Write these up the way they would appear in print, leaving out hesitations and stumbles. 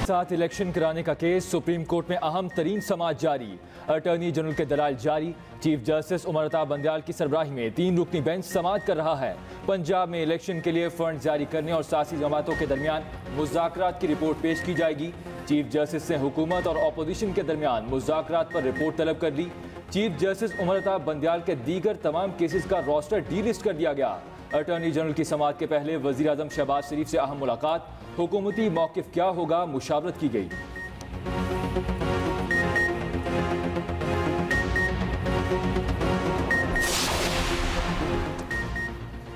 साथ इलेक्शन कराने का केस सुप्रीम कोर्ट में अहम तरीन समाअत जारी। अटॉर्नी जनरल के दलाल जारी। चीफ जस्टिस उमर अता बंदयाल की सरबराही में 3 रुकनी बेंच समाअत कर रहा है। पंजाब में इलेक्शन के लिए फंड जारी करने और सियासी जमातों के दरमियान मुज़ाकरात की रिपोर्ट पेश की जाएगी। चीफ जस्टिस ने हुकूमत और अपोजिशन के दरमियान मुज़ाकरात पर रिपोर्ट तलब कर ली। चीफ जस्टिस उमर अता बंदयाल के दीगर तमाम केसेस का रोस्टर डी लिस्ट कर दिया गया। अटॉर्नी जनरल की समाअत के पहले वज़ीर आज़म शहबाज शरीफ से अहम मुलाकात। हुकूमती मौक़िफ़ क्या होगा, मुशावरत की गई।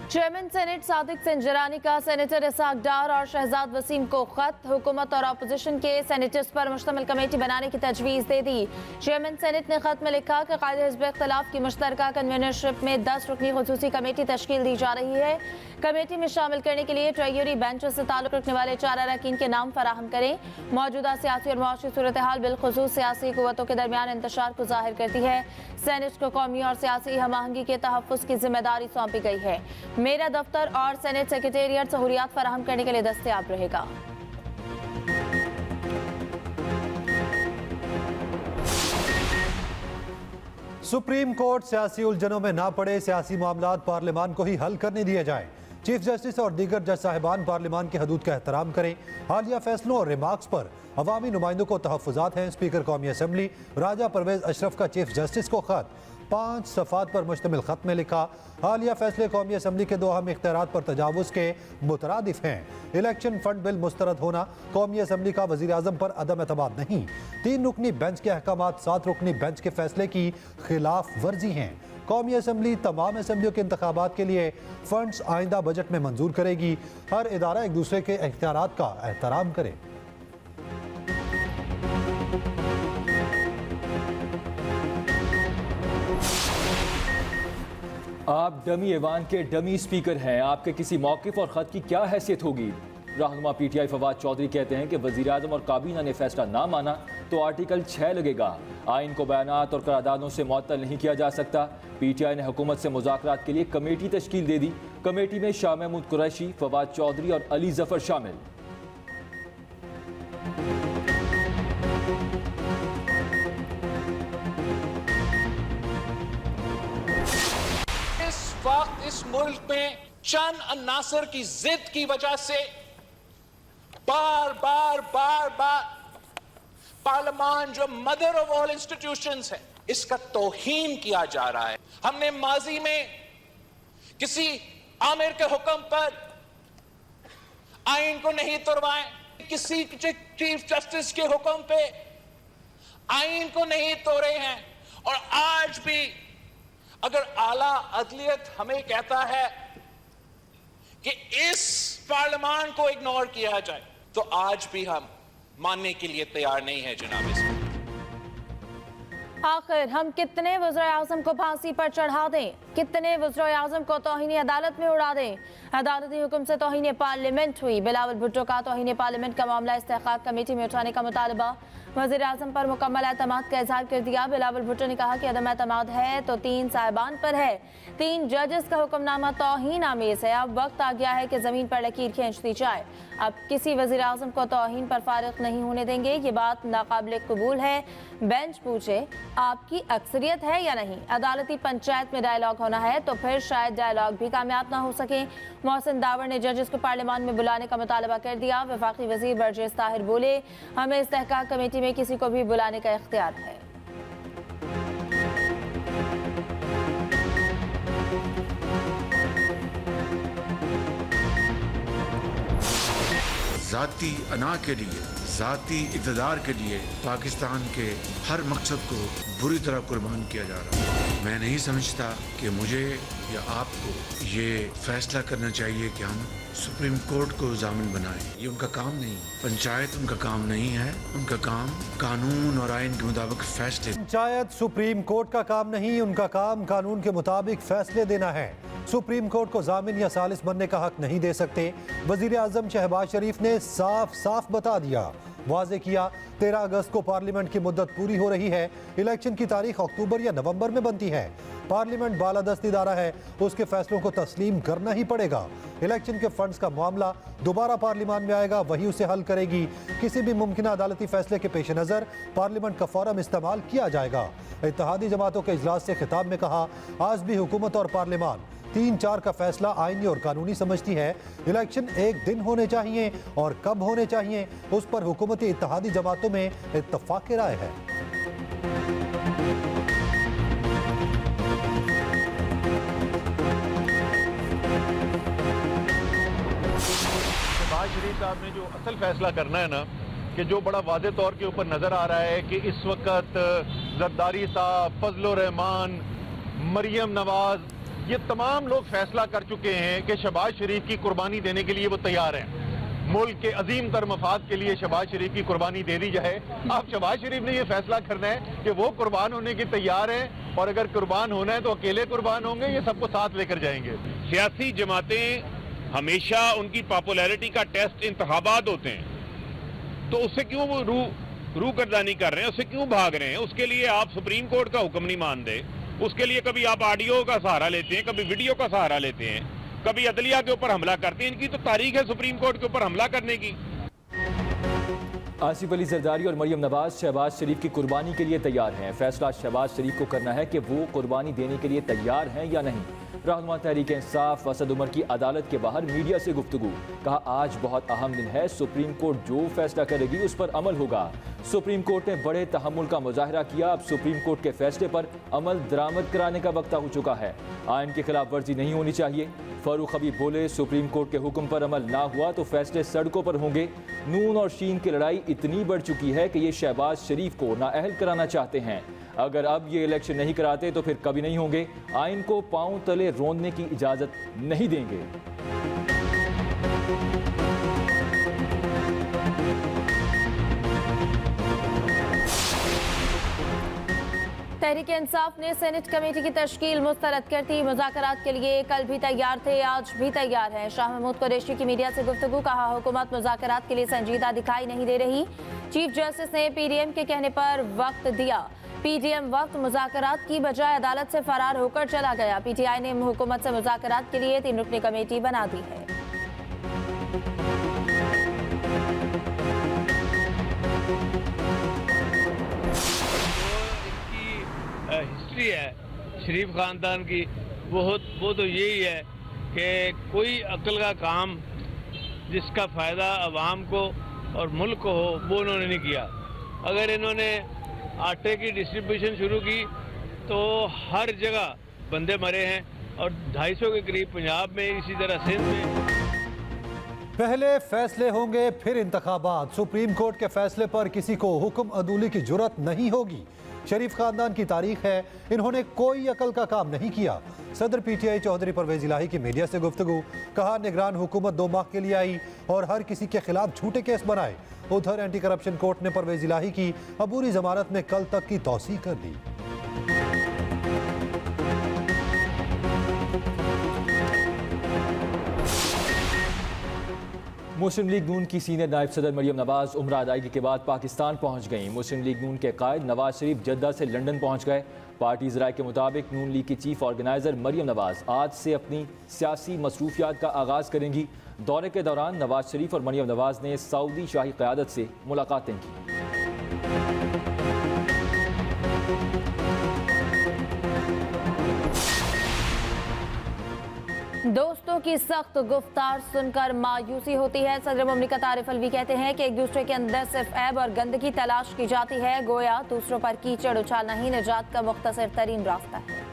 चेयरमैन सेनेट सादिक सिंजरानी का सेनेटर इसाक डार और शहजाद वसीम को खत। हुकूमत और अपोजिशन के सेनेटर्स पर मुश्तमिल कमेटी बनाने की तजवीज़ दे दी। चेयरमैन सेनेट ने खत में लिखा कि कायदे हिज़्ब इख्तिलाफ की मुश्तरका कन्वीनरशिप में 10 रुकनी खुसूसी कमेटी तश्कील दी जा रही है। कमेटी में शामिल करने के लिए ट्रेजरी बेंचों से ताल्लुक़ रखने वाले 4 अरकान के नाम फराहम करें। मौजूदा सियासी और मुआशी सूरत हाल बिलखुसूस सियासी क़ुव्वतों के दरमियान इंतशार को ज़ाहिर करती है। सेनेट को कौमी और सियासी हम-आहंगी के तहफ़्फ़ुज़ की जिम्मेदारी सौंपी गई है। मेरा दफ्तर और सेनेट सेक्रेटेरिएट सहूलियात फराहम करने के लिए दस्तयाब रहेगा। सुप्रीम कोर्ट सियासी उलझनों में ना पड़े, सियासी मामलात पार्लियामान को ही हल करने दिए जाएं। चीफ जस्टिस और दीगर जज साहिबान पार्लियामान की हदूद का एहतराम करें। हालिया फैसलों और रिमार्क्स पर अवामी नुमाइंदों को तहफ़्फ़ुज़ात हैं। स्पीकर कौमी असम्बली राजा परवेज़ अशरफ का चीफ जस्टिस को खत। 5 सफ़ात पर मुश्तमिल खत में लिखा, हालिया फैसले कौमी असम्बली के 2 अहम इख्तियारात पर तजावुज़ के मुतरादिफ हैं। इलेक्शन फंड बिल मुस्तरद होना, कौमी असम्बली का वज़ीर आज़म पर अदम एतमाद नहीं। 3 रुकनी बेंच के अहकामात 7 रुकनी बेंच के फैसले की खिलाफ वर्जी हैं। कौमी असम्बली तमाम असम्बलियों के इंतखाबात के लिए फंड्स आइंदा बजट में मंजूर करेगी। हर इदारा एक दूसरे के इख्तियारात का एहतराम करे। आप डमी ऐवान के डमी स्पीकर हैं, आपके किसी मौक़िफ़ और ख़त की क्या हैसियत होगी? रहनुमा PTI फवाद चौधरी कहते हैं कि वज़ीर आज़म और काबीना ने फैसला ना माना तो आर्टिकल 6 लगेगा। आइन को बयानात और करारदादों से मुअत्तल नहीं किया जा सकता। PTI ने हुकूमत से मुज़ाकरात के लिए कमेटी तश्कील दे दी। कमेटी में शाह महमूद कुरैशी, फवाद चौधरी और अली जफ़र शामिल। इस वक्त इस मुल्क में चंद अन्नासर की जिद की वजह से बार बार पार्लियामान जो मदर ऑफ ऑल इंस्टीट्यूशंस है, इसका तौहीन किया जा रहा है। हमने माजी में किसी आमिर के हुक्म पर आइन को नहीं तोड़वाए, किसी चीफ जस्टिस के हुक्म पे आइन को नहीं तोड़े हैं। और आज भी अगर आला अदलियत हमें कहता है कि इस पार्लियामान को इग्नोर किया जाए, तो आज भी हम मानने के लिए तैयार नहीं है जनाब। आखिर हम कितने वज़ीर-ए-आज़म को फांसी पर चढ़ा दें, कितने वज़ीर-ए-आज़म को तौहीन अदालत में उड़ा दें? अदालती हुक्म से तौहीन पार्लियामेंट हुई। बिलावल भुट्टो का तौहीन पार्लियामेंट का मामला इस्तेहक़ाक़ कमेटी में उठाने का मुतालबा। वज़ीर आज़म पर मुकम्मल एतमाद का इजहार कर दिया। बिलावल भुट्टो ने कहा कि अदम एतमाद है तो 3 साहिबान पर है। 3 जजेस का हुक्मनामा तौहीन आमेज़ है। अब वक्त आ गया है कि ज़मीन पर लकीर खींच दी जाए। अब किसी वज़ीर आज़म को तौहीन पर फारिग नहीं होने देंगे। ये बात नाकाबिल कबूल है। बेंच पूछे आपकी अक्सरियत है या नहीं। अदालती पंचायत में डायलॉग होना है तो फिर शायद डायलॉग भी कामयाब ना हो सके। मोहसिन दावर ने जजेस को पार्लियामान में बुलाने का मुतालबा कर दिया। वफाकी वज़ीर बरजेस ताहिर बोले, हमें इस्तेहक़ाक़ कमेटी में किसी को भी बुलाने का इख्तियार है। ज़ाती अना के लिए, ज़ाती इक़्तिदार के लिए पाकिस्तान के हर मकसद को बुरी तरह कुर्बान किया जा रहा है। मैं नहीं समझता कि मुझे या आपको ये फैसला करना चाहिए कि हम सुप्रीम कोर्ट को ज़ामिन बनाएं। ये उनका काम नहीं, पंचायत उनका काम नहीं है। उनका काम कानून और आइन के मुताबिक फैसले। पंचायत सुप्रीम कोर्ट का काम नहीं, उनका काम कानून के मुताबिक फैसले देना है। सुप्रीम कोर्ट को जामिन या सालिस बनने का हक नहीं दे सकते। वजीर आजम शहबाज शरीफ ने साफ साफ बता दिया, वाजे किया। 13 अगस्त को पार्लियामेंट की मुद्दत पूरी हो रही है। इलेक्शन की तारीख अक्टूबर या नवंबर में बनती है। पार्लियामेंट बालादस्त इदारा है, उसके फैसलों को तस्लीम करना ही पड़ेगा। इलेक्शन के फंड्स का मामला दोबारा पार्लियामेंट में आएगा, वही उसे हल करेगी। किसी भी मुमकिन अदालती फैसले के पेश नज़र पार्लियामेंट का फौरम इस्तेमाल किया जाएगा। इत्तेहादी जमातों के इजलास से खिताब में कहा, आज भी हुकूमत और पार्लियामान 3-4 का फैसला आईनी और कानूनी समझती है। इलेक्शन एक दिन होने चाहिए और कब होने चाहिए उस पर हुकूमती इत्तेहादी जमातों में इत्तफाक राय है। शहबाज शरीफ साहब ने जो असल फैसला करना है ना, कि जो बड़ा वाज़े तौर के ऊपर नजर आ रहा है कि इस वक्त जरदारी साहब, फजलुर रहमान, मरियम नवाज, ये तमाम लोग फैसला कर चुके हैं कि शहबाज शरीफ की कुर्बानी देने के लिए वो तैयार हैं। मुल्क के अजीम तर मफाद के लिए शहबाज शरीफ की कुर्बानी दे दी जाए। अब शहबाज शरीफ ने ये फैसला करना है कि वो कुर्बान होने के तैयार हैं, और अगर कुर्बान होना है तो अकेले कुर्बान होंगे, ये सबको साथ लेकर जाएंगे। सियासी जमातें हमेशा उनकी पॉपुलैरिटी का टेस्ट इंतखाबात होते हैं, तो उससे क्यों वो रूगर्दानी कर रहे हैं, उससे क्यों भाग रहे हैं? उसके लिए आप सुप्रीम कोर्ट का हुक्म नहीं मान दे, उसके लिए कभी आप ऑडियो का सहारा लेते हैं, कभी वीडियो का सहारा लेते हैं, कभी अदलिया के ऊपर हमला करते हैं। इनकी तो तारीख है सुप्रीम कोर्ट के ऊपर हमला करने की। आसिफ अली जरदारी और मरियम नवाज शहबाज शरीफ की कुर्बानी के लिए तैयार हैं। फैसला शहबाज शरीफ को करना है कि वो कुर्बानी देने के लिए तैयार हैं या नहीं। रहनुमा तहरीक इंसाफ असद उमर की अदालत के बाहर मीडिया से गुफ्तगू, कहा आज बहुत अहम दिन है, सुप्रीम कोर्ट जो फैसला करेगी उस पर अमल होगा। सुप्रीम कोर्ट ने बड़े तहम्मुल का मुजाहरा किया, अब सुप्रीम कोर्ट के फैसले पर अमल दरामद कराने का वक्त हो चुका है। आइन की खिलाफ वर्जी नहीं होनी चाहिए। फारूक हबीब बोले, सुप्रीम कोर्ट के हुक्म पर अमल ना हुआ तो फैसले सड़कों पर होंगे। नून और शीन की लड़ाई इतनी बढ़ चुकी है कि ये शहबाज शरीफ को नाअहल कराना चाहते हैं। अगर अब ये इलेक्शन नहीं कराते तो फिर कभी नहीं होंगे। आइन को पांव तले रोंदने की इजाजत नहीं देंगे। तहरीक इंसाफ ने सेनेट कमेटी की तश्कील मुस्तरद कर दी। मुज़ाकरात के लिए कल भी तैयार थे, आज भी तैयार है। शाह महमूद कुरैशी की मीडिया से गुफ्तगू, कहा हुकूमत मुज़ाकरात के लिए संजीदा दिखाई नहीं दे रही। चीफ जस्टिस ने पीडीएम के कहने पर वक्त दिया। पीडीएम वक्त मुज़ाकरात की बजाय अदालत से फरार होकर चला गया। पीटीआई ने हुकूमत से मुज़ाकरात के लिए 3 रुकनी कमेटी बना दी है। हिस्ट्री है शरीफ ख़ानदान की, वो तो यही है कि कोई अक्ल का काम जिसका फ़ायदा अवाम को और मुल्क को हो वो उन्होंने नहीं किया। अगर इन्होंने आटे की डिस्ट्रीब्यूशन शुरू की तो हर जगह बंदे मरे हैं, और 250 के करीब पंजाब में, इसी तरह सिंध में। पहले फैसले होंगे फिर इंतखाबात। सुप्रीम कोर्ट के फैसले पर किसी को हुक्म अदूली की जुर्रत नहीं होगी। शरीफ खानदान की तारीख है, इन्होंने कोई अकल का काम नहीं किया। सदर पीटीआई चौधरी परवेज इलाही की मीडिया से गुफ्तगू, कहा निगरान हुकूमत 2 माह के लिए आई और हर किसी के खिलाफ झूठे केस बनाए। उधर एंटी करप्शन कोर्ट ने परवेज इलाही की अबूरी जमानत में कल तक की तौसीह कर दी। मुस्लिम लीग नून की सीनियर नायब सदर मरियम नवाज उम्रा अदायगी के बाद पाकिस्तान पहुंच गईं। मुस्लिम लीग नून के कायद नवाज शरीफ जद्दा से लंदन पहुंच गए। पार्टी ज़राए के मुताबिक नून लीग की चीफ ऑर्गेनाइजर मरियम नवाज आज से अपनी सियासी मसरूफियात का आगाज़ करेंगी। दौरे के दौरान नवाज शरीफ और मरियम नवाज ने सऊदी शाही क़यादत से मुलाकातें की। दोस्तों की सख्त गुफ्तार सुनकर मायूसी होती है। सदर मुमलिकत आरिफ अलवी कहते हैं कि एक दूसरे के अंदर सिर्फ ऐब और गंदगी तलाश की जाती है, गोया दूसरों पर कीचड़ उछालना ही निजात का मुख्तसर तरीन रास्ता है।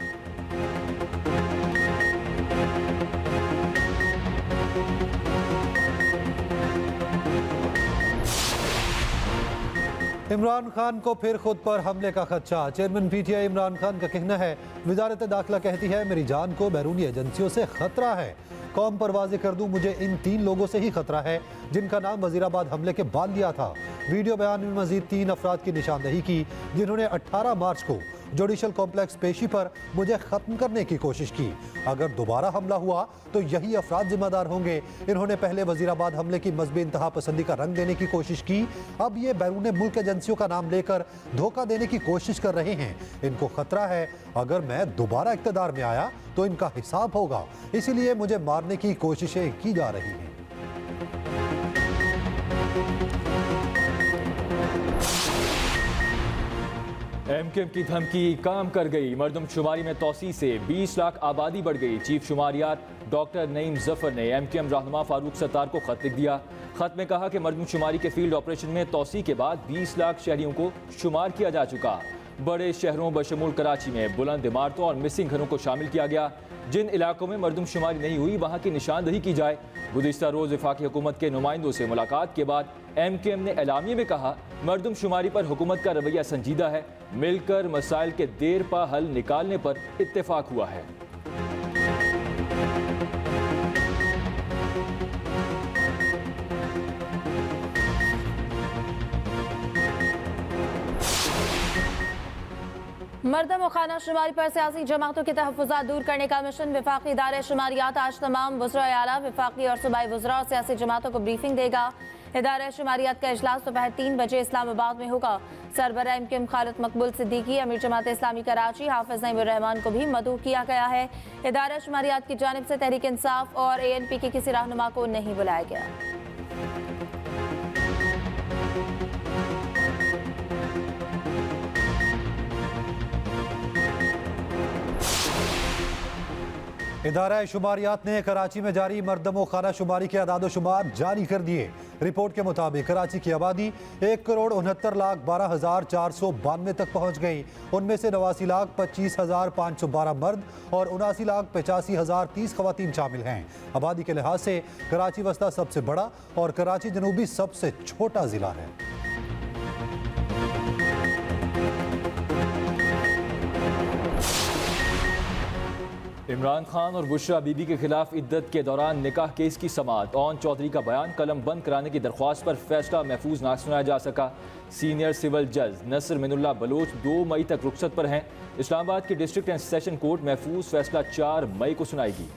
इमरान खान को फिर खुद पर हमले का खदशा। चेयरमैन पीटीआई इमरान खान का कहना है, वजारत दाखिला कहती है मेरी जान को बैरूनी एजेंसियों से खतरा है। कौम पर वाज़ेह कर दूं, मुझे इन 3 लोगों से ही खतरा है जिनका नाम वजीराबाद हमले के बाद लिया था। वीडियो बयान में मजीद 3 अफराद की निशानदही की जिन्होंने 18 मार्च को जुडिशल कॉम्प्लेक्स पेशी पर मुझे खत्म करने की कोशिश की। अगर दोबारा हमला हुआ तो यही अफराद जिम्मेदार होंगे। इन्होंने पहले वजीराबाद हमले की मजहबी इंतहा पसंदी का रंग देने की कोशिश की, अब ये बैरून मुल्क एजेंसियों का नाम लेकर धोखा देने की कोशिश कर रहे हैं। इनको खतरा है अगर मैं दोबारा इख्तिदार में आया तो इनका हिसाब होगा, इसीलिए मुझे मारने की कोशिशें की जा रही हैं। एमकेएम की धमकी काम कर गई। मरदमशुमारी में तोसी से 20 लाख आबादी बढ़ गई। चीफ शुमारियात डॉक्टर नईम जफर ने एमकेएम रहनुमा फारूक सत्तार को खत लिख दिया। खत में कहा कि मरदमशुमारी के फील्ड ऑपरेशन में तोसी के बाद 20 लाख शहरियों को शुमार किया जा चुका। बड़े शहरों बशमूल कराची में बुलंद इमारतों और मिसिंग घरों को शामिल किया गया। जिन इलाकों में मरदमशुमारी नहीं हुई वहाँ की निशानदही की जाए। गुज़िश्ता रोज़ वफाकी हुकूमत के नुमाइंदों से मुलाकात के बाद एमकेएम ने एलामिये में कहा, मरदमशुमारी पर हुकूमत का रवैया संजीदा है, मिलकर मसाइल के देर पा हल निकालने पर इत्तेफाक हुआ है। मरदम और खाना शुमारी पर सियासी जमातों के तहफ़्फ़ुज़ात दूर करने का मिशन। वफाकी इदारे शुमारियात आज तमाम वज़राए आला, वफाकी और सूबाई वज़रा और सियासी जमातों को ब्रीफिंग देगा। इदारे शुमारियात का इजलास दोपहर 3 बजे इस्लामाबाद में होगा। सरबरा एमकेएम खालिद मकबूल सिद्दीकी, अमीर जमात इस्लामी कराची हाफिज नईम रहमान को भी मदऊ किया गया है। इदारा शुमारियात की जानिब से तहरीक इंसाफ और ANP के किसी रहनुमा को नहीं बुलाया गया। इदारा शुमारियात ने कराची में जारी मरदम और खाना शुमारी के अदाद शुमार जारी कर दिए। रिपोर्ट के मुताबिक कराची की आबादी 1,69,12,492 तक पहुँच गई। उनमें से 89,25,512 मर्द और 79,85,030 खवातीन शामिल हैं। आबादी के लिहाज से कराची वस्ता सबसे बड़ा और कराची जनूबी सबसे छोटा जिला है। इमरान खान और बुशरा बीबी के खिलाफ इद्दत के दौरान निकाह केस की समाअत। ओन चौधरी का बयान, कलम बंद कराने की दरख्वास्त पर फैसला महफूज ना सुनाया जा सका। सीनियर सिविल जज नसर मिनुल्लाह बलोच 2 मई तक रुखसत पर हैं। इस्लामाबाद की डिस्ट्रिक्ट एंड सेशन कोर्ट महफूज फैसला 4 मई को सुनाएगी।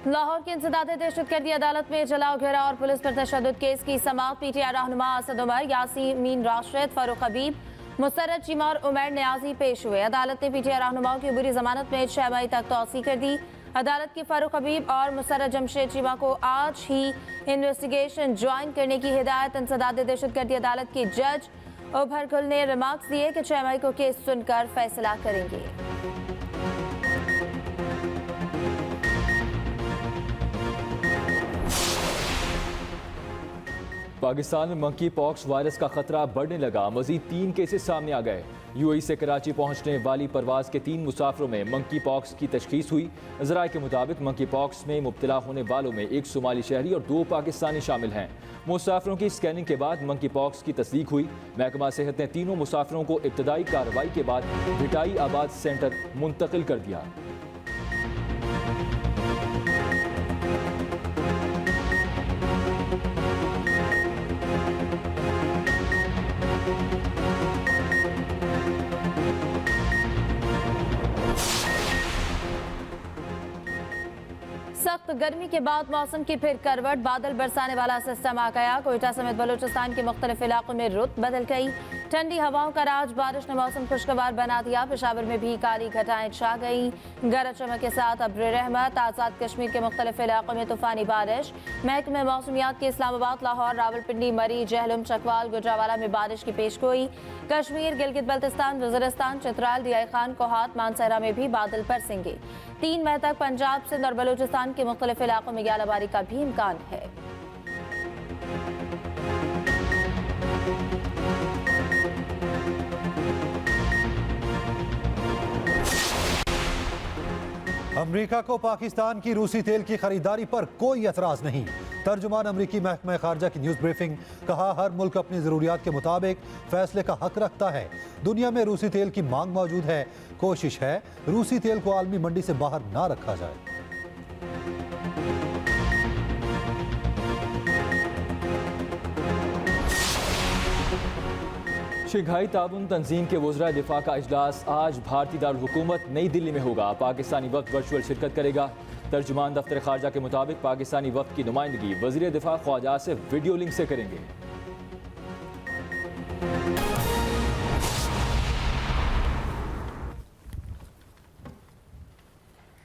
लाहौर की इंसदाद दहशतगर्दी अदालत में जलाओ घेरा और पुलिस पर तशद्दुद केस की समाअत। PTI रहनुमा असद उमर, यासीमीन राशिद, फारूक हबीब, मुसर्रत चीमा और उमर न्याजी पेश हुए। अदालत ने PTI रहनुमाओं की बुरी जमानत में 6 मई तक तौसी कर दी। अदालत की फारूक हबीब और मुसर्रत जमशेद चीमा को आज ही इन्वेस्टिगेशन ज्वाइन करने की हिदायत। इंसदाद दहशतगर्दी अदालत के जज उभर गुल ने रिमार्क्स दिए कि 6 मई को केस सुनकर फैसला करेंगे। पाकिस्तान में मंकी पॉक्स वायरस का खतरा बढ़ने लगा। मजीद 3 केसेस सामने आ गए। UAE से कराची पहुंचने वाली परवाज के 3 मुसाफिरों में मंकी पॉक्स की तशखीस हुई। ज़राए के मुताबिक मंकी पॉक्स में मुब्तला होने वालों में 1 सोमाली शहरी और 2 पाकिस्तानी शामिल हैं। मुसाफिरों की स्कैनिंग के बाद मंकी पॉक्स की तस्दीक हुई। महकमा सेहत ने तीनों मुसाफिरों को इब्तदाई कार्रवाई के बाद भिटाई आबाद सेंटर मुंतकिल कर दिया। सख्त गर्मी के बाद मौसम की फिर करवट। बादल बरसाने वाला सिस्टम आ गया। कोयटा समेत बलूचिस्तान के मुख्तलिफ इलाकों में रुत बदल गई। ठंडी हवाओं का राज, बारिश ने मौसम खुशगवार बना दिया। पेशावर में भी काली घटाएं छा गई। गरज चमक के साथ अब्र रहमत। आज़ाद कश्मीर के मुख्तलिफ इलाकों में तूफानी बारिश। महकमे मौसमियात के इस्लामाबाद, लाहौर, रावलपिंडी, मरी, जहलम, चकवाल, गुजरावाला में बारिश की पेशगोई। कश्मीर, गिलगित बल्तिस्तान, वज़ीरिस्तान, चित्राल, रियाई खान, कोहात, मानसहरा में भी बादल बरसेंगे। 3 मई तक पंजाब, सिंध और बलूचिस्तान के मुख्तलिफ इलाकों में यालाबारी का भी इम्कान है। अमेरिका को पाकिस्तान की रूसी तेल की खरीदारी पर कोई एतराज नहीं। तर्जुमान अमेरिकी महकमा खारजा की न्यूज़ ब्रीफिंग, कहा हर मुल्क अपनी ज़रूरियात के मुताबिक फैसले का हक रखता है। दुनिया में रूसी तेल की मांग मौजूद है, कोशिश है रूसी तेल को आलमी मंडी से बाहर ना रखा जाए। शंघाई ताउन तंजीम के वज़रा दिफा का इजलास आज भारतीय दारुल हुकूमत नई दिल्ली में होगा। पाकिस्तानी वफ्द वर्चुअल शिरकत करेगा। तर्जुमान दफ्तर खारजा के मुताबिक पाकिस्तानी वफ्द की नुमाइंदगी वज़ीर दिफा ख्वाजा आसिफ वीडियो लिंक से करेंगे।